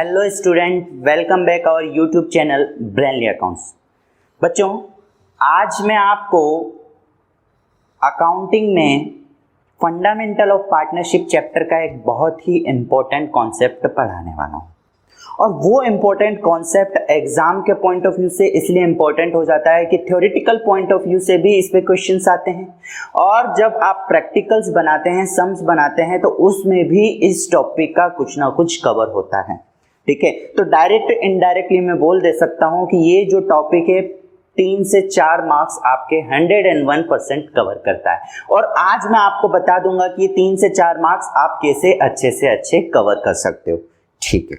Hello student, welcome back our YouTube channel brainly accounts. बच्चों, आज मैं आपको अकाउंटिंग में फंडामेंटल ऑफ पार्टनरशिप चैप्टर का एक बहुत ही इम्पोर्टेंट कॉन्सेप्ट पढ़ाने वाला हूँ। और वो इम्पोर्टेंट कॉन्सेप्ट एग्जाम के पॉइंट ऑफ व्यू से इसलिए इम्पोर्टेंट हो जाता है कि थ्योरेटिकल पॉइंट ऑफ व्यू से भी इस पे क्वेश्चंस आते हैं, और जब आप प्रैक्टिकल्स बनाते हैं, सम्स बनाते हैं, तो उसमें भी इस टॉपिक का कुछ ना कुछ कवर होता है। ठीक है, तो डायरेक्ट इनडायरेक्टली मैं बोल दे सकता हूं कि ये जो टॉपिक है 3 से 4 मार्क्स आपके 101% कवर करता है। और आज मैं आपको बता दूंगा कि 3 से 4 मार्क्स आप कैसे अच्छे से अच्छे कवर कर सकते हो। ठीक है,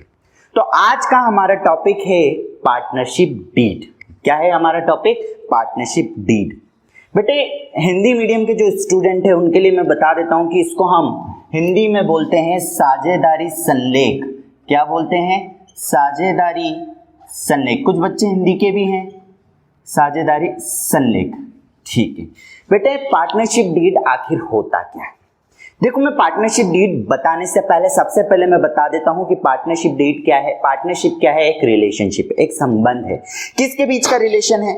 तो आज का हमारा टॉपिक है पार्टनरशिप डीड। क्या है हमारा टॉपिक? Partnership deed. बेटे, हिंदी मीडियम के जो स्टूडेंट है उनके लिए मैं बता देता हूं कि इसको हम हिंदी में बोलते हैं साझेदारी संलेख। क्या बोलते हैं? साझेदारी संलेख। कुछ बच्चे हिंदी के भी हैं। साझेदारी संलेख। ठीक है बेटे, पार्टनरशिप डीड आखिर होता क्या है? देखो, मैं पार्टनरशिप डीड बताने से पहले सबसे पहले मैं बता देता हूं कि पार्टनरशिप डीड क्या है। पार्टनरशिप क्या है? एक रिलेशनशिप, एक संबंध है। किसके बीच का रिलेशन है?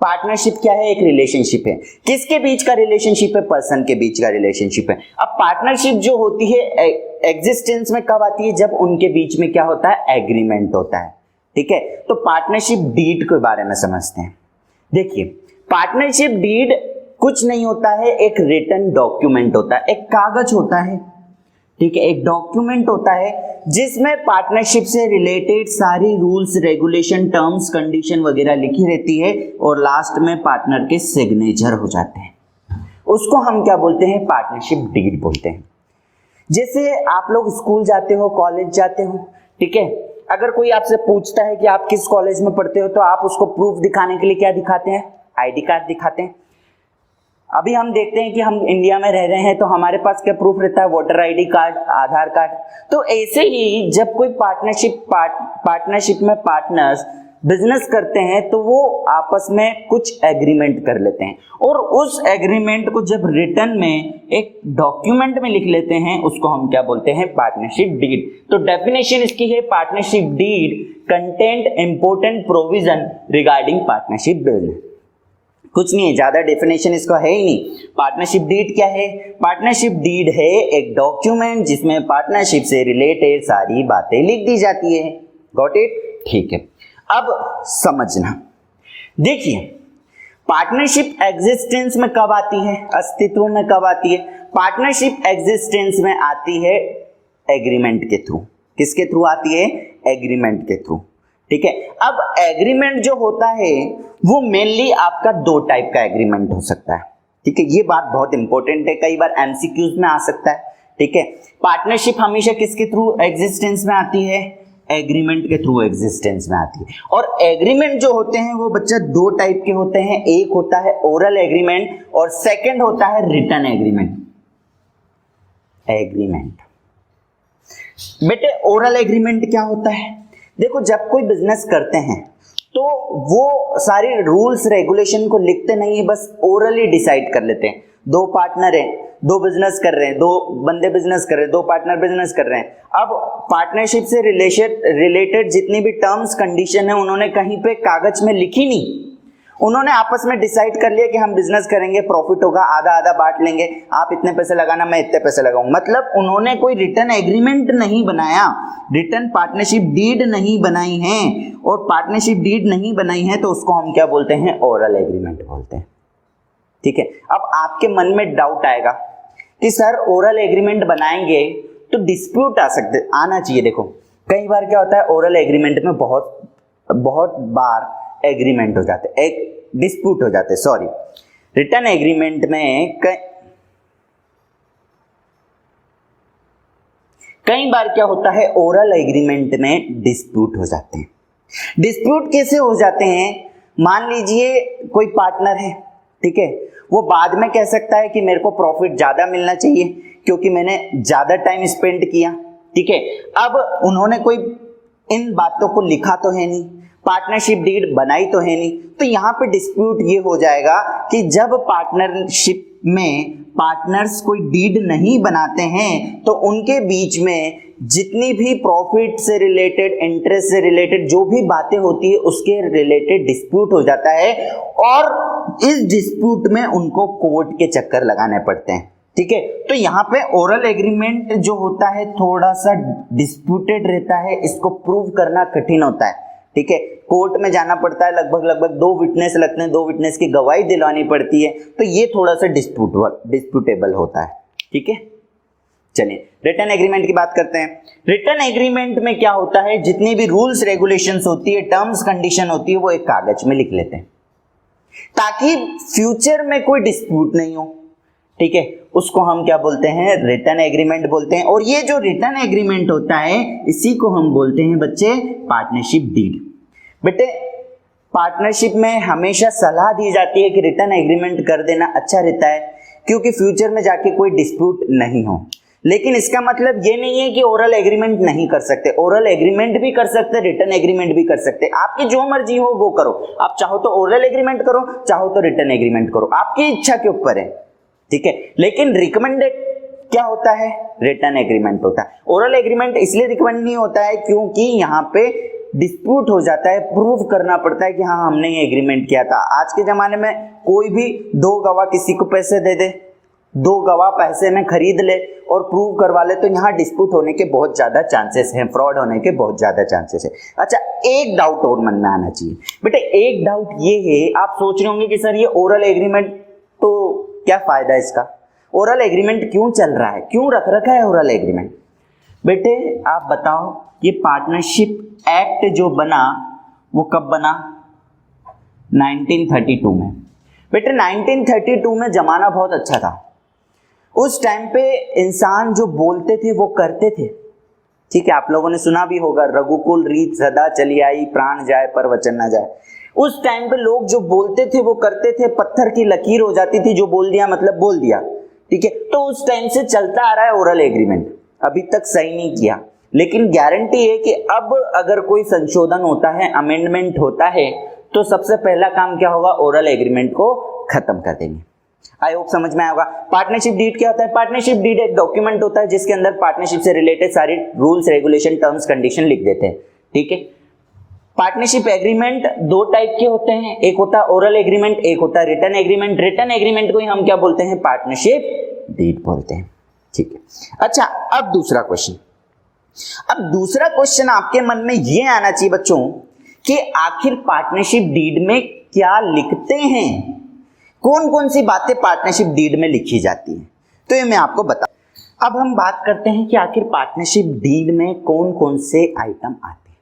पार्टनरशिप क्या है? एक रिलेशनशिप है। किसके बीच का रिलेशनशिप है? पर्सन के बीच का रिलेशनशिप है। अब पार्टनरशिप जो होती है एग्जिस्टेंस में कब आती है? जब उनके बीच में क्या होता है? एग्रीमेंट होता है। ठीक है, तो पार्टनरशिप डीड के बारे में समझते हैं। देखिए, पार्टनरशिप डीड कुछ नहीं होता है, एक रिटन डॉक्यूमेंट होता है, एक कागज होता है। ठीक है, एक डॉक्यूमेंट होता है जिसमें पार्टनरशिप से रिलेटेड सारी रूल्स, रेगुलेशन, टर्म्स, कंडीशन वगैरह लिखी रहती है और लास्ट में पार्टनर के सिग्नेचर हो जाते हैं। उसको हम क्या बोलते हैं? पार्टनरशिप डीड बोलते हैं। जैसे आप लोग स्कूल जाते हो, कॉलेज जाते हो, ठीक है, अगर कोई आपसे पूछता है कि आप किस कॉलेज में पढ़ते हो, तो आप उसको प्रूफ दिखाने के लिए क्या दिखाते हैं? आईडी कार्ड दिखाते हैं। अभी हम देखते हैं कि हम इंडिया में रह रहे हैं, तो हमारे पास क्या प्रूफ रहता है? वोटर आईडी कार्ड, आधार कार्ड। तो ऐसे ही जब कोई पार्टनरशिप में पार्टनर्स बिजनेस करते हैं तो वो आपस में कुछ एग्रीमेंट कर लेते हैं, और उस एग्रीमेंट को जब रिटन में एक डॉक्यूमेंट में लिख लेते हैं, उसको हम क्या बोलते हैं? Partnership deed. तो डेफिनेशन इसकी है, partnership deed content important provision regarding partnership business. कुछ नहीं है, ज्यादा डेफिनेशन इसका है ही नहीं। पार्टनरशिप डीड क्या है? पार्टनरशिप डीड है एक डॉक्यूमेंट जिसमें पार्टनरशिप से रिलेटेड सारी बातें लिख दी जाती है। Got it? ठीक है, अब समझना। देखिए, पार्टनरशिप एग्जिस्टेंस में कब आती है? अस्तित्व में कब आती है? पार्टनरशिप एग्जिस्टेंस में आती है एग्रीमेंट के थ्रू। किसके थ्रू आती है? एग्रीमेंट के थ्रू। ठीक है, अब एग्रीमेंट जो होता है वो मेनली आपका 2 टाइप का एग्रीमेंट हो सकता है। ठीक है, ये बात बहुत इंपॉर्टेंट है, कई बार एमसीक्यूज में आ सकता है। ठीक है, पार्टनरशिप हमेशा किसके थ्रू एग्जिस्टेंस में आती है? एग्रीमेंट के थ्रू एग्जिस्टेंस में आती है। और एग्रीमेंट जो होते हैं वो बच्चा 2 टाइप के होते हैं। एक होता है ओरल एग्रीमेंट और सेकंड होता है रिटन एग्रीमेंट। बेटे, ओरल एग्रीमेंट क्या होता है? देखो, जब कोई बिजनेस करते हैं तो वो सारी रूल्स रेगुलेशन को लिखते नहीं है, बस ओरली डिसाइड कर लेते हैं। 2 पार्टनर हैं, 2 बिजनेस कर रहे हैं, 2 बंदे बिजनेस कर रहे हैं, 2 पार्टनर बिजनेस कर रहे हैं। अब पार्टनरशिप से रिलेटेड जितनी भी टर्म्स कंडीशन है उन्होंने कहीं पे कागज में लिखी नहीं, उन्होंने आपस में डिसाइड कर लिया कि हम बिजनेस करेंगे, प्रॉफिट होगा, आधा आधा बांट लेंगे, आप इतने पैसे लगाना, मैं इतने पैसे लगाऊं। मतलब उन्होंने कोई रिटर्न एग्रीमेंट नहीं बनाया, रिटर्न पार्टनरशिप डीड नहीं बनाई है। और पार्टनरशिप डीड नहीं बनाई है तो उसको हम क्या बोलते हैं? ओरल एग्रीमेंट बोलते हैं। ठीक है, अब आपके मन में डाउट आएगा कि सर ओरल एग्रीमेंट बनाएंगे तो डिस्प्यूट आना चाहिए। देखो, कई बार क्या होता है, ओरल एग्रीमेंट में बहुत बार एग्रीमेंट हो जाते, एक डिस्प्यूट हो जाते, सॉरी, रिटर्न एग्रीमेंट में कई बार क्या होता है, ओरल एग्रीमेंट में डिस्प्यूट हो जाते हैं। डिस्प्यूट कैसे हो जाते हैं? मान लीजिए कोई पार्टनर है, ठीक है, वो बाद में कह सकता है कि मेरे को प्रॉफिट ज्यादा मिलना चाहिए क्योंकि मैंने ज्यादा टाइम स्पेंड किया। ठीक है, अब उन्होंने कोई इन बातों को लिखा तो है नहीं, पार्टनरशिप डीड बनाई तो है नहीं, तो यहाँ पे डिस्प्यूट ये हो जाएगा कि जब पार्टनरशिप में पार्टनर्स कोई डीड नहीं बनाते हैं तो उनके बीच में जितनी भी प्रॉफिट से रिलेटेड, इंटरेस्ट से रिलेटेड जो भी बातें होती है उसके रिलेटेड डिस्प्यूट हो जाता है और इस डिस्प्यूट में उनको कोर्ट के चक्कर लगाने पड़ते हैं। ठीक है, तो यहाँ पे ओरल एग्रीमेंट जो होता है थोड़ा सा डिस्प्यूटेड रहता है, इसको प्रूव करना कठिन होता है। ठीक है, कोर्ट में जाना पड़ता है, लगभग 2 विटनेस लगते हैं, 2 विटनेस की गवाही दिलवानी पड़ती है, तो ये थोड़ा सा डिस्प्यूटेबल होता है। ठीक है, चलिए रिटर्न एग्रीमेंट की बात करते हैं। रिटर्न एग्रीमेंट में क्या होता है, जितनी भी रूल्स रेगुलेशंस होती है, टर्म्स कंडीशन होती है, वो एक कागज में लिख लेते हैं ताकि फ्यूचर में कोई डिस्प्यूट नहीं हो। ठीक है, उसको हम क्या बोलते हैं, रिटर्न एग्रीमेंट बोलते हैं। और ये जो रिटर्न एग्रीमेंट होता है इसी को हम बोलते हैं बच्चे पार्टनरशिप डीड। बेटे पार्टनरशिप में हमेशा सलाह दी जाती है कि रिटर्न एग्रीमेंट कर देना अच्छा रहता है क्योंकि फ्यूचर में जाके कोई डिस्प्यूट नहीं हो। लेकिन इसका मतलब ये नहीं है कि ओरल एग्रीमेंट नहीं कर सकते, ओरल एग्रीमेंट भी कर सकते, रिटर्न एग्रीमेंट भी कर सकते। आपकी जो मर्जी हो वो करो, आप चाहो तो ओरल एग्रीमेंट करो, चाहो तो रिटर्न एग्रीमेंट करो, आपकी इच्छा के ऊपर है। ठीक है, लेकिन रिकमेंडेड क्या होता है, रिटर्न एग्रीमेंट होता है। ओरल एग्रीमेंट इसलिए रिकमेंड नहीं होता है क्योंकि यहाँ पे डिस्प्यूट हो जाता है, प्रूव करना पड़ता है कि हाँ हमने ये एग्रीमेंट किया था। आज के जमाने में कोई भी 2 गवाह किसी को पैसे दे दे, 2 गवाह पैसे में खरीद ले और प्रूव करवा ले, तो यहाँ डिस्प्यूट होने के बहुत ज्यादा चांसेस हैं, फ्रॉड होने के बहुत ज्यादा चांसेस है। अच्छा, एक डाउट और मन में आना चाहिए बेटे, एक डाउट ये है, आप सोच रहे होंगे कि सर ये ओरल एग्रीमेंट तो क्या फायदा है इसका, ओरल एग्रीमेंट क्यों चल रहा है, क्यों रख रखा है ओरल एग्रीमेंट। बेटे आप बताओ, ये पार्टनरशिप एक्ट जो बना वो कब बना, 1932 में। बेटे 1932 में जमाना बहुत अच्छा था, उस टाइम पे इंसान जो बोलते थे वो करते थे। ठीक है, आप लोगों ने सुना भी होगा, रघुकुल रीत सदा चली आई, प्राण जाए पर वचन ना जाए। उस टाइम पे लोग जो बोलते थे वो करते थे, पत्थर की लकीर हो जाती थी, जो बोल दिया मतलब बोल दिया। ठीक है, तो उस टाइम से चलता आ रहा है ओरल एग्रीमेंट, अभी तक सही नहीं किया। लेकिन गारंटी है कि अब अगर कोई संशोधन होता है, अमेंडमेंट होता है, तो सबसे पहला काम क्या होगा, ओरल एग्रीमेंट को खत्म कर देंगे। आई होप समझ में आया होगा। पार्टनरशिप डीड क्या होता है, पार्टनरशिप डीड एक डॉक्यूमेंट होता है जिसके अंदर पार्टनरशिप से रिलेटेड सारी रूल्स रेगुलेशन टर्म्स कंडीशन लिख देते हैं। ठीक है, पार्टनरशिप एग्रीमेंट 2 टाइप के होते हैं, एक होता है ओरल एग्रीमेंट, एक होता है रिटर्न एग्रीमेंट। रिटर्न एग्रीमेंट को ही हम क्या बोलते हैं, पार्टनरशिप डीड बोलते हैं। ठीक है, अच्छा अब दूसरा क्वेश्चन, आपके मन में ये आना चाहिए बच्चों कि आखिर पार्टनरशिप डीड में क्या लिखते हैं, कौन कौन सी बातें पार्टनरशिप डीड में लिखी जाती हैं, तो ये मैं आपको बता। अब हम बात करते हैं कि आखिर पार्टनरशिप डीड में कौन कौन से आइटम आते हैं।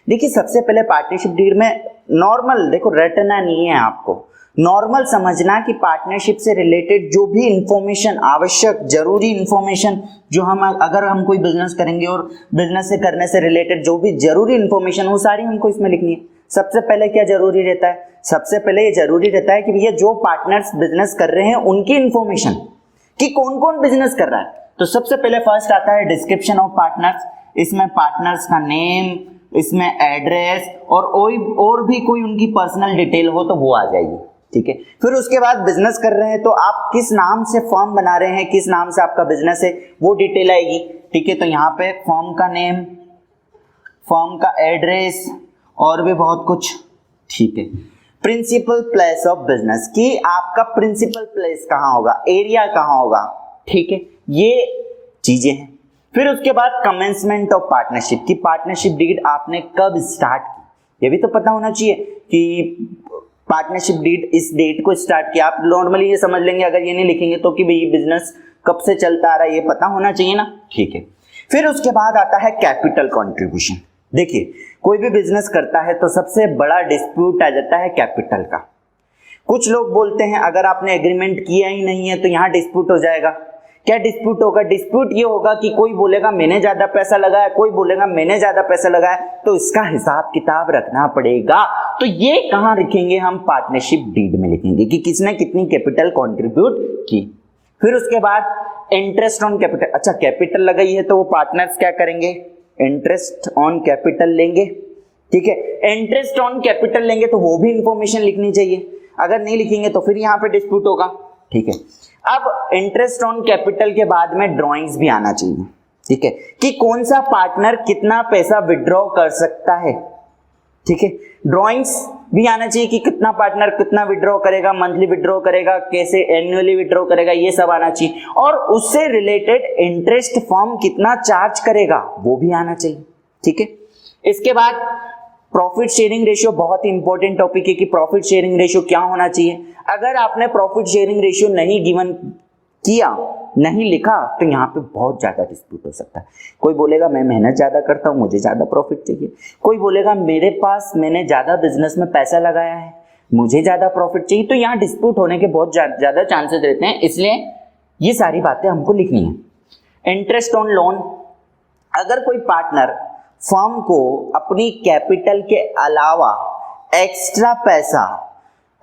देखिए सबसे पहले पार्टनरशिप डीड में नॉर्मल, देखो रटना नहीं है आपको, नॉर्मल समझना कि पार्टनरशिप से रिलेटेड जो भी इंफॉर्मेशन आवश्यक जरूरी इंफॉर्मेशन जो हम अगर हम कोई बिजनेस करेंगे और बिजनेस से करने से रिलेटेड जो भी जरूरी इंफॉर्मेशन वो सारी हमको इसमें लिखनी है। सबसे पहले क्या जरूरी रहता है, सबसे पहले ये जरूरी रहता है कि भैया जो पार्टनर्स बिजनेस कर रहे हैं उनकी इंफॉर्मेशन कि कौन कौन बिजनेस कर रहा है। तो सबसे पहले फर्स्ट आता है डिस्क्रिप्शन ऑफ पार्टनर्स, इसमें पार्टनर्स का नेम, इसमें एड्रेस और भी कोई उनकी पर्सनल डिटेल हो तो वो आ जाएगी। ठीक है, फिर उसके बाद बिजनेस कर रहे हैं तो आप किस नाम से फर्म बना रहे हैं, किस नाम से आपका बिजनेस है वो डिटेल आएगी। ठीक है, तो यहाँ पे फर्म का नेम, फर्म का एड्रेस और भी बहुत कुछ। ठीक है, प्रिंसिपल प्लेस ऑफ बिजनेस कि आपका प्रिंसिपल प्लेस कहाँ होगा, एरिया कहाँ होगा। ठीक है, ये चीजें हैं। फिर उसके बाद कमेंसमेंट ऑफ पार्टनरशिप की पार्टनरशिप डीड आपने कब स्टार्ट की, ये भी तो पता होना चाहिए कि पार्टनरशिप डीड इस डेट को स्टार्ट किया। आप नॉर्मली ये समझ लेंगे अगर ये नहीं लिखेंगे तो कि भाई बिजनेस कब से चलता आ रहा है, ये पता होना चाहिए ना। ठीक है, फिर उसके बाद आता है कैपिटल कंट्रीब्यूशन। देखिए कोई भी बिजनेस करता है तो सबसे बड़ा डिस्प्यूट आ जाता है कैपिटल का। कुछ लोग बोलते हैं अगर आपने एग्रीमेंट किया ही नहीं है तो यहाँ डिस्प्यूट हो जाएगा। क्या डिस्प्यूट होगा, डिस्प्यूट ये होगा कि कोई बोलेगा मैंने ज्यादा पैसा लगाया, कोई बोलेगा मैंने ज्यादा पैसा लगाया, तो इसका हिसाब किताब रखना पड़ेगा। तो ये कहाँ लिखेंगे हम, पार्टनरशिप डीड में लिखेंगे कि किसने कितनी कैपिटल कंट्रीब्यूट की। फिर उसके बाद इंटरेस्ट ऑन कैपिटल, अच्छा कैपिटल लगाई है तो वो पार्टनर्स क्या करेंगे, इंटरेस्ट ऑन कैपिटल लेंगे। ठीक है, इंटरेस्ट ऑन कैपिटल लेंगे तो वो भी इंफॉर्मेशन लिखनी चाहिए, अगर नहीं लिखेंगे तो फिर यहाँ पे डिस्प्यूट होगा। ठीक है, अब इंटरेस्ट ऑन कैपिटल के बाद में ड्राइंग्स भी आना चाहिए। ठीक है, कि कौन सा पार्टनर कितना पैसा विड्रॉ कर सकता है। ठीक है, ड्रॉइंग्स भी आना चाहिए कि कितना पार्टनर कितना विड्रॉ करेगा, मंथली विड्रॉ करेगा, कैसे एनुअली विड्रॉ करेगा, ये सब आना चाहिए। और उससे रिलेटेड इंटरेस्ट फर्म कितना चार्ज करेगा वो भी आना चाहिए। ठीक है, इसके बाद प्रॉफिट शेयरिंग रेशियो बहुत ही इंपॉर्टेंट टॉपिक है कि प्रॉफिट शेयरिंग रेशियो क्या होना चाहिए। अगर आपने प्रॉफिट शेयरिंग रेशियो नहीं गिवन किया, नहीं लिखा, तो यहाँ पे बहुत ज्यादा डिस्प्यूट हो सकता है। कोई बोलेगा मैं मेहनत ज्यादा करता हूँ, मुझे ज्यादा प्रॉफिट चाहिए। कोई बोलेगा मैंने ज्यादा बिजनेस में पैसा लगाया है, मुझे ज्यादा प्रॉफिट चाहिए। तो यहाँ डिस्प्यूट होने के बहुत ज्यादा चांसेस रहते हैं, इसलिए ये सारी बातें हमको लिखनी है। इंटरेस्ट ऑन लोन, अगर कोई पार्टनर फर्म को अपनी कैपिटल के अलावा एक्स्ट्रा पैसा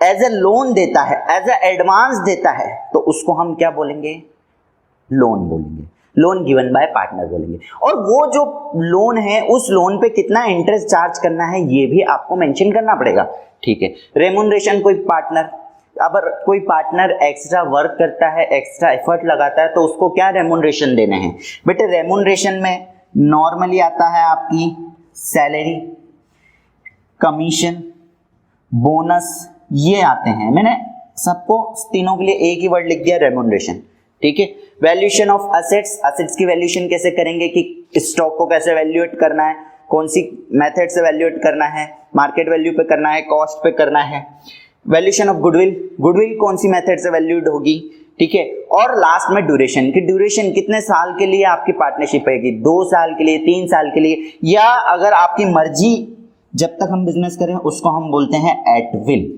एज ए लोन देता है, एज ए एडवांस देता है, तो उसको हम क्या बोलेंगे? लोन बोलेंगे, लोन गिवन बाय पार्टनर बोलेंगे। और वो जो लोन है उस लोन पे कितना इंटरेस्ट चार्ज करना है ये भी आपको मेंशन करना पड़ेगा। ठीक है, रेमुनरेशन, अगर कोई पार्टनर एक्स्ट्रा वर्क करता है, एक्स्ट्रा एफर्ट लगाता है, तो उसको क्या रेमुनरेशन देने हैं? बेटे रेमुनरेशन में नॉर्मली आता है आपकी सैलरी, कमीशन, बोनस, ये आते हैं। मैंने सबको तीनों के लिए एक ही वर्ड लिख दिया, रेमुनरेशन। ठीक है, वैल्यूएशन ऑफ असेट्स, असेट्स की वैल्यूएशन कैसे करेंगे कि स्टॉक को कैसे वैल्यूएट करना है, कौन सी मेथड से वैल्यूएट करना है, मार्केट वैल्यू पे करना है, कॉस्ट पे करना है। वैल्यूएशन ऑफ गुडविल, गुडविल कौन सी मेथड से वैल्यूड होगी। ठीक है, और लास्ट में ड्यूरेशन, कि ड्यूरेशन कितने साल के लिए आपकी पार्टनरशिप रहेगी, 2 साल के लिए, 3 साल के लिए, या अगर आपकी मर्जी जब तक हम बिजनेस करें उसको हम बोलते हैं एट विल।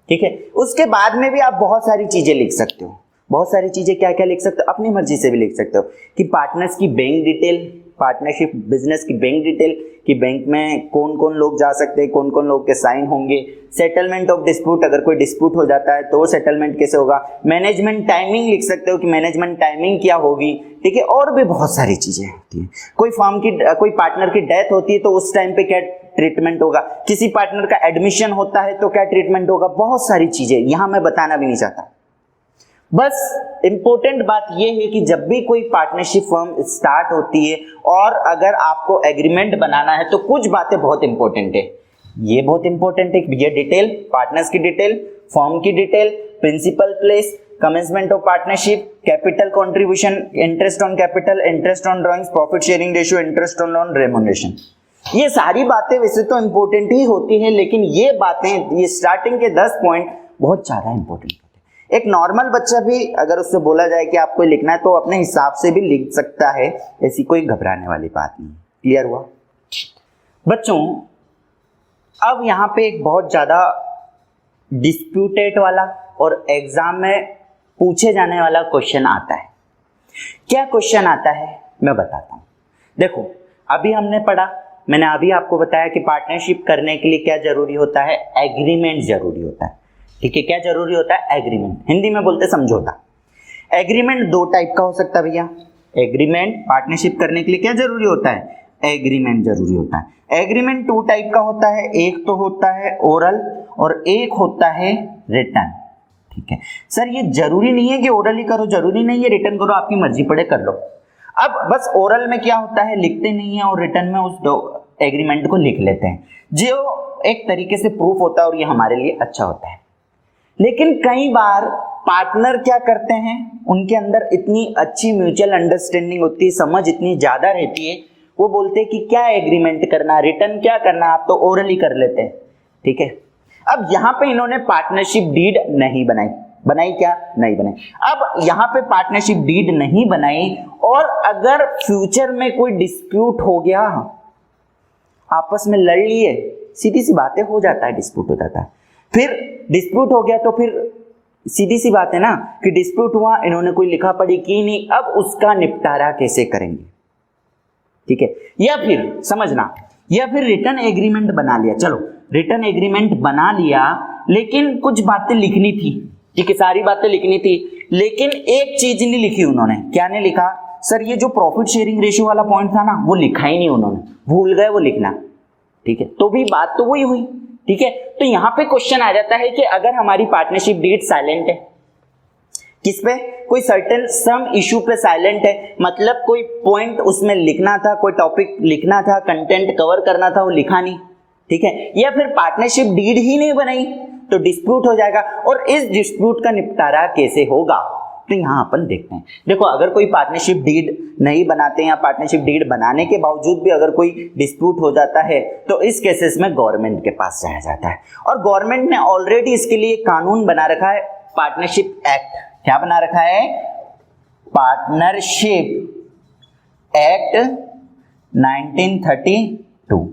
ठीक है, उसके बाद में भी आप बहुत सारी चीजें लिख सकते हो। बहुत सारी चीजें क्या क्या लिख सकते हो? अपनी मर्जी से भी लिख सकते हो कि पार्टनर्स की बैंक डिटेल, पार्टनरशिप बिजनेस की बैंक डिटेल, कि बैंक में कौन कौन लोग जा सकते हैं, कौन कौन लोग के साइन होंगे। सेटलमेंट ऑफ डिस्प्यूट, अगर कोई डिस्प्यूट हो जाता है तो सेटलमेंट कैसे होगा। मैनेजमेंट टाइमिंग लिख सकते हो कि मैनेजमेंट टाइमिंग क्या होगी। ठीक है, और भी बहुत सारी चीजें होती हैं। कोई पार्टनर की डेथ होती है तो उस टाइम पे क्या ट्रीटमेंट होगा, किसी पार्टनर का एडमिशन होता है तो क्या ट्रीटमेंट होगा, बहुत सारी चीजें यहां मैं बताना भी नहीं चाहता। बस इंपॉर्टेंट बात यह है कि जब भी कोई पार्टनरशिप फर्म स्टार्ट होती है और अगर आपको एग्रीमेंट बनाना है तो कुछ बातें बहुत इंपॉर्टेंट है। ये बहुत इंपॉर्टेंट है कि ये डिटेल, पार्टनर्स की डिटेल, फर्म की detail, principal place, commencement of partnership, capital contribution, interest on capital, interest on drawings, profit sharing ratio, interest on loan, remuneration. ये सारी बातें वैसे तो इंपॉर्टेंट ही होती हैं, लेकिन ये बातें, ये स्टार्टिंग के 10 पॉइंट बहुत ज्यादा इंपॉर्टेंट होते हैं। एक नॉर्मल बच्चा भी अगर उससे बोला जाए कि आपको लिखना है तो अपने हिसाब से भी लिख सकता है, ऐसी कोई घबराने वाली बात नहीं। क्लियर हुआ बच्चों? अब यहाँ पे एक बहुत ज्यादा डिस्प्यूटेड वाला और एग्जाम में पूछे जाने वाला क्वेश्चन आता है। क्या क्वेश्चन आता है मैं बताता हूं। देखो, अभी हमने पढ़ा, मैंने अभी आपको बताया कि पार्टनरशिप करने के लिए क्या जरूरी होता है? एग्रीमेंट जरूरी होता है। ठीक है, क्या जरूरी होता है? एग्रीमेंट, हिंदी में बोलते समझौता। एग्रीमेंट 2 टाइप का हो सकता है भैया। एग्रीमेंट, पार्टनरशिप करने के लिए क्या जरूरी होता है? एग्रीमेंट जरूरी होता है। एग्रीमेंट 2 टाइप का होता है, एक तो होता है ओरल और एक होता है रिटन। ठीक है सर, ये जरूरी नहीं है कि ओरल ही करो, जरूरी नहीं है रिटन करो, आपकी मर्जी पड़े कर लो। अब बस ओरल में क्या होता है, लिखते नहीं है, और रिटन में उस एग्रीमेंट को लिख लेते हैं, जो एक तरीके से प्रूफ होता है और ये हमारे लिए अच्छा होता है। लेकिन कई बार पार्टनर क्या करते हैं, उनके अंदर इतनी अच्छी म्यूचुअल अंडरस्टैंडिंग होती है, समझ इतनी ज्यादा रहती है, वो बोलते हैं कि क्या एग्रीमेंट करना, रिटर्न क्या करना, आप तो ओरल ही कर लेते हैं। ठीक है, अब यहां पे इन्होंने पार्टनरशिप डीड नहीं बनाई, क्या नहीं बनाई। अब यहां पे पार्टनरशिप डीड नहीं बनाई, और अगर फ्यूचर में कोई डिस्प्यूट हो गया, आपस में लड़ लिए, सीधी सी बातें हो जाता है, डिस्प्यूट हो जाता है। फिर डिस्प्यूट हो गया तो फिर सीधी सी बात है ना कि डिस्प्यूट हुआ, इन्होंने कोई लिखा पढ़ी की नहीं, अब उसका निपटारा कैसे करेंगे। ठीक है, या फिर समझना, या फिर रिटर्न एग्रीमेंट बना लिया, चलो रिटर्न एग्रीमेंट बना लिया, लेकिन कुछ बातें लिखनी थी। ठीक है, सारी बातें लिखनी थी, लेकिन एक चीज नहीं लिखी उन्होंने। क्या नहीं लिखा सर? ये जो प्रॉफिट शेयरिंग रेशियो वाला पॉइंट था ना, वो लिखा ही नहीं उन्होंने, भूल गए वो लिखना। ठीक है, तो भी बात तो वही हुई। ठीक है, तो यहां पे क्वेश्चन आ जाता है कि अगर हमारी पार्टनरशिप डीड साइलेंट है, किस पे? कोई सर्टेन सम इशू पे साइलेंट है, मतलब कोई पॉइंट उसमें लिखना था, कोई टॉपिक लिखना था, कंटेंट कवर करना था, वो लिखा नहीं, ठीक है, या फिर पार्टनरशिप डीड ही नहीं बनाई तो डिस्प्यूट हो जाएगा। और इस डिस्प्यूट का निपटारा कैसे होगा तो यहाँ अपन देखते हैं। देखो, अगर कोई पार्टनरशिप डीड नहीं बनाते या पार्टनरशिप डीड बनाने के बावजूद भी अगर कोई डिस्प्यूट हो जाता है तो इस केसेस में गवर्नमेंट के पास जाया जाता है। और गवर्नमेंट ने ऑलरेडी इसके लिए कानून बना रखा है, पार्टनरशिप एक्ट। क्या बना रखा है? Partnership act 1932।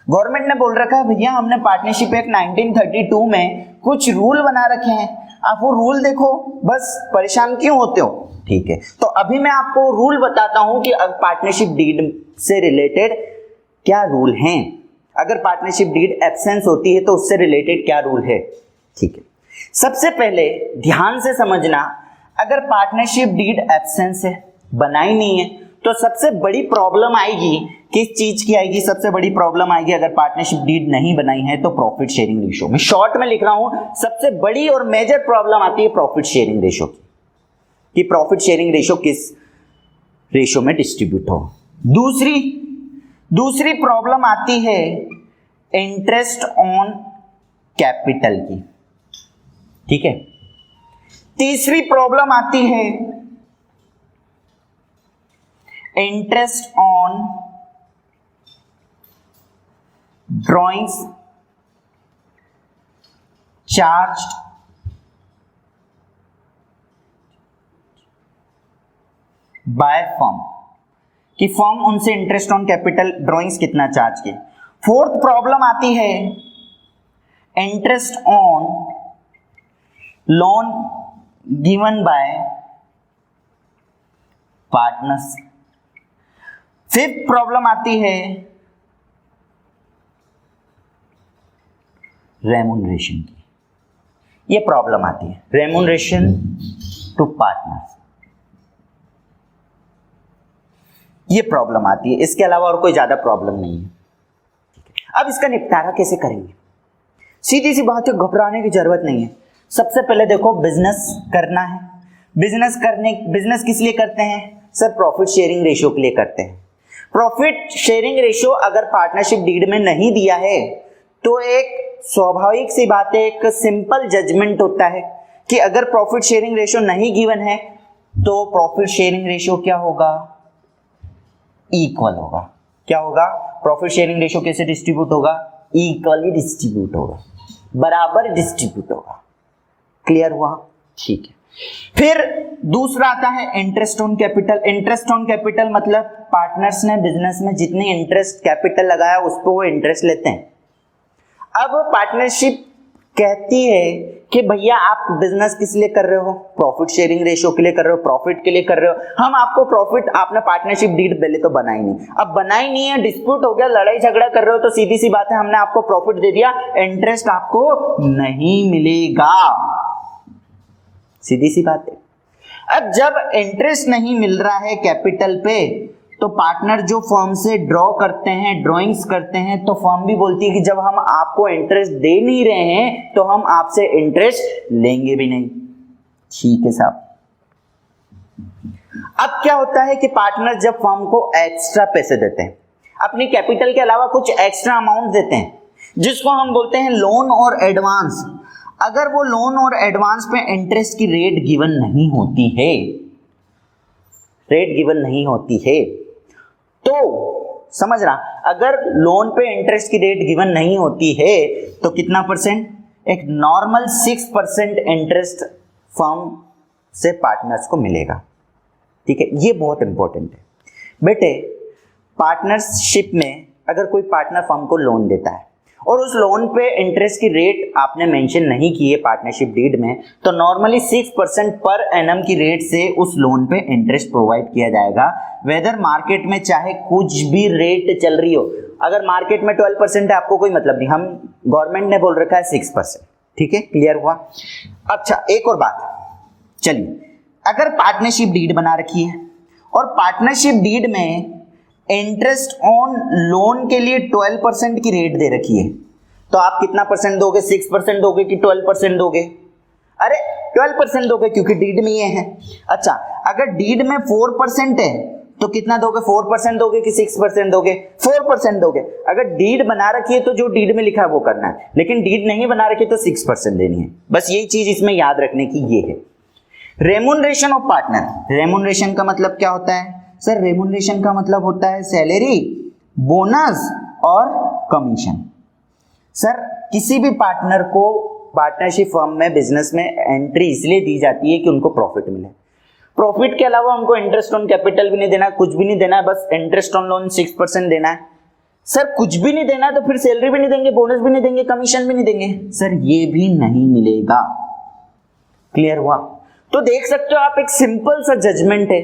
गवर्नमेंट ने बोल रखा है भैया हमने पार्टनरशिप एक्ट 1932 में कुछ रूल बना रखे हैं, आप वो रूल देखो, बस परेशान क्यों होते हो? ठीक है, तो अभी मैं आपको रूल बताता हूं कि पार्टनरशिप डीड से रिलेटेड क्या रूल हैं। अगर पार्टनरशिप डीड एब्सेंस होती है तो उससे रिलेटेड क्या रूल है। ठीक है, सबसे पहले ध्यान से समझना, अगर पार्टनरशिप डीड एब्सेंस है, बनाई नहीं है, तो सबसे बड़ी प्रॉब्लम आएगी, किस चीज की आएगी? सबसे बड़ी प्रॉब्लम आएगी अगर पार्टनरशिप डीड नहीं बनाई है तो प्रॉफिट शेयरिंग रेशियो में। शॉर्ट में लिख रहा हूं, सबसे बड़ी और मेजर प्रॉब्लम आती है प्रॉफिट शेयरिंग रेशियो की, कि प्रॉफिट शेयरिंग रेशियो किस रेशियो में डिस्ट्रीब्यूट हो। दूसरी प्रॉब्लम आती है इंटरेस्ट ऑन कैपिटल की, ठीक है। तीसरी प्रॉब्लम आती है interest on drawings charged by firm, कि फर्म उनसे इंटरेस्ट ऑन कैपिटल ड्रॉइंग्स कितना चार्ज की। फोर्थ प्रॉब्लम आती है interest on loan given by partners. Fifth problem आती है रेमुनरेशन की, ये प्रॉब्लम आती है रेमुनरेशन टू पार्टनर्स, ये प्रॉब्लम आती है। इसके अलावा और कोई ज्यादा प्रॉब्लम नहीं है। अब इसका निपटारा कैसे करेंगे? सीधी सी बात है, घबराने की जरूरत नहीं है। सबसे पहले देखो, बिजनेस करना है, बिजनेस किस लिए करते हैं सर? प्रॉफिट शेयरिंग रेशियो के लिए करते हैं। प्रॉफिट शेयरिंग रेशियो अगर पार्टनरशिप डीड में नहीं दिया है तो एक स्वाभाविक सी बात है, एक सिंपल जजमेंट होता है कि अगर प्रॉफिट शेयरिंग रेशियो नहीं गिवन है तो प्रॉफिट शेयरिंग रेशियो क्या होगा? इक्वल होगा। क्या होगा? प्रॉफिट शेयरिंग रेशियो कैसे डिस्ट्रीब्यूट होगा? इक्वली डिस्ट्रीब्यूट होगा, बराबर डिस्ट्रीब्यूट होगा। क्लियर हुआ? ठीक है। फिर दूसरा आता है interest on capital. Interest on capital मतलब पार्टनर्स ने बिजनेस में जितनी इंटरेस्ट कैपिटल लगाया उस पर वो इंटरेस्ट लेते हैं। अब पार्टनरशिप कहती है कि भैया आप बिजनेस किस लिए कर रहे हो? प्रॉफिट शेयरिंग रेशियो के लिए कर रहे हो, प्रॉफिट के लिए कर रहे हो। हम आपको प्रॉफिट, आपने पार्टनरशिप डीड पहले तो बनाई नहीं, अब बनाई नहीं है, डिस्प्यूट हो गया, लड़ाई झगड़ा कर रहे हो, तो सीधी सी बात है हमने आपको प्रॉफिट दे दिया, इंटरेस्ट आपको नहीं मिलेगा। सीधी सी बात है। अब जब इंटरेस्ट नहीं मिल रहा है कैपिटल पे तो पार्टनर जो फर्म से ड्रॉ करते हैं, ड्रॉइंग्स करते हैं, तो फर्म भी बोलती है कि जब हम आपको इंटरेस्ट दे नहीं रहे हैं तो हम आपसे इंटरेस्ट लेंगे भी नहीं। ठीक है साहब। अब क्या होता है कि पार्टनर जब फर्म को एक्स्ट्रा पैसे देते हैं, अपनी कैपिटल के अलावा कुछ एक्स्ट्रा अमाउंट देते हैं, जिसको हम बोलते हैं लोन और एडवांस। अगर वो लोन और एडवांस पे इंटरेस्ट की रेट गिवन नहीं होती है, तो समझ रहा, अगर लोन पे इंटरेस्ट की रेट गिवन नहीं होती है तो कितना परसेंट? एक नॉर्मल 6% इंटरेस्ट फर्म से पार्टनर्स को मिलेगा। ठीक है, ये बहुत इंपॉर्टेंट है बेटे। पार्टनरशिप में अगर कोई पार्टनर फर्म को लोन देता है और उस लोन पे इंटरेस्ट की रेट आपने मेंशन नहीं की है पार्टनरशिप डीड में, तो नॉर्मली 6% पर एनम की रेट से उस लोन पे इंटरेस्ट प्रोवाइड किया जाएगा, वेदर मार्केट में चाहे कुछ भी रेट चल रही हो। अगर मार्केट में 12% है आपको कोई मतलब नहीं, हम गवर्नमेंट ने बोल रखा है 6%। ठीक है, क्लियर हुआ? अच्छा, एक और बात, चलिए, अगर पार्टनरशिप डीड बना रखी है और पार्टनरशिप डीड में इंटरेस्ट ऑन लोन के लिए 12% की रेट दे रखी है, तो आप कितना परसेंट दोगे? 6% दोगे कि 12% दोगे? अरे 12% दोगे क्योंकि डीड में ये है। अच्छा, अगर डीड में 4% है तो कितना दोगे? 4% दोगे कि 6% दोगे? 4% दोगे। अगर डीड बना रखी है तो जो डीड में लिखा है वो करना है, लेकिन डीड नहीं बना रखी है तो 6% देनी है। बस यही चीज इसमें याद रखने की ये है। रेमुनरेशन ऑफ पार्टनर, रेमुनरेशन का मतलब क्या होता है सर? रेमुनरेशन का मतलब होता है सैलरी, बोनस और कमीशन। सर किसी भी पार्टनर को पार्टनरशिप फर्म में, बिजनेस में एंट्री इसलिए दी जाती है कि उनको प्रॉफिट मिले। प्रॉफिट के अलावा उनको इंटरेस्ट ऑन कैपिटल भी नहीं देना, कुछ भी नहीं देना है, बस इंटरेस्ट ऑन लोन 6% देना है। सर कुछ भी नहीं देना है तो फिर सैलरी भी नहीं देंगे, बोनस भी नहीं देंगे, कमीशन भी नहीं देंगे। सर ये भी नहीं मिलेगा। क्लियर हुआ? तो देख सकते हो आप, एक सिंपल सा जजमेंट है।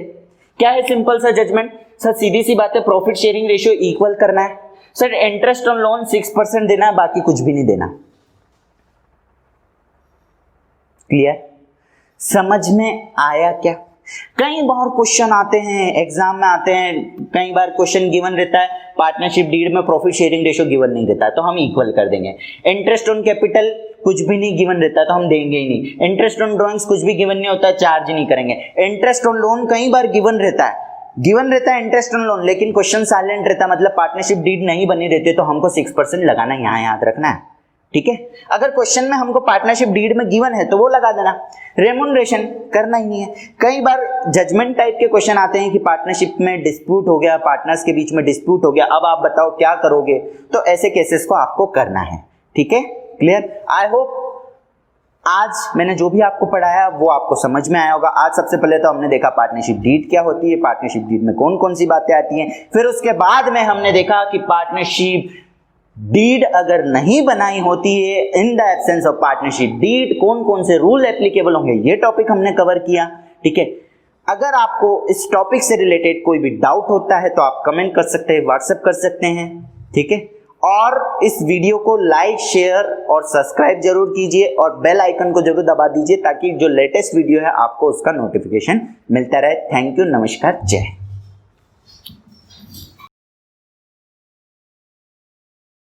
क्या है सिंपल सा जजमेंट? सर सीधी सी बात है, प्रॉफिट शेयरिंग रेशियो इक्वल करना है। सर इंटरेस्ट ऑन लोन 6% देना है, बाकी कुछ भी नहीं देना। क्लियर? समझ में आया क्या? कई बार क्वेश्चन आते हैं, एग्जाम में आते हैं, कई बार क्वेश्चन गिवन रहता है पार्टनरशिप डीड में प्रॉफिट शेयरिंग रेशियो गिवन नहीं रहता है तो हम इक्वल कर देंगे। इंटरेस्ट ऑन कैपिटल कुछ भी नहीं गिवन रहता है तो हम देंगे ही नहीं। इंटरेस्ट ऑन ड्रॉइंग्स कुछ भी गिवन नहीं होता है, चार्ज नहीं करेंगे। इंटरेस्ट ऑन लोन कई बार गिवन रहता है इंटरेस्ट ऑन लोन, लेकिन क्वेश्चन साइलेंट रहता है, मतलब पार्टनरशिप डीड नहीं बनी रहती तो हमको 6% लगाना, यहाँ याद रखना है। ठीक है, अगर क्वेश्चन में हमको पार्टनरशिप डीड में गिवन है तो वो लगा देना। रेमुनरेशन करना ही नहीं है। कई बार जजमेंट टाइप के क्वेश्चन आते हैं कि पार्टनरशिप में डिस्प्यूट हो गया, पार्टनर्स के बीच में डिस्प्यूट हो गया, अब आप बताओ क्या करोगे, तो ऐसे केसेस को आपको करना है। ठीक है, क्लियर? आई होप आज मैंने जो भी आपको पढ़ाया वो आपको समझ में आया होगा। आज सबसे पहले तो हमने देखा पार्टनरशिप डीड क्या होती है, पार्टनरशिप डीड में कौन कौन सी बातें आती हैं, फिर उसके बाद में हमने देखा कि पार्टनरशिप डीड अगर नहीं बनाई होती है, in the absence of partnership deed कौन कौन से रूल एप्लीकेबल होंगे, ये टॉपिक हमने कवर किया। ठीक है, अगर आपको इस टॉपिक से रिलेटेड कोई भी डाउट होता है तो आप कमेंट कर सकते हैं, व्हाट्सएप कर सकते हैं। ठीक है, और इस वीडियो को लाइक, शेयर और सब्सक्राइब जरूर कीजिए और बेल आइकन को जरूर दबा दीजिए ताकि जो लेटेस्ट वीडियो है आपको उसका नोटिफिकेशन मिलता रहे। थैंक यू, नमस्कार, जय हिंद।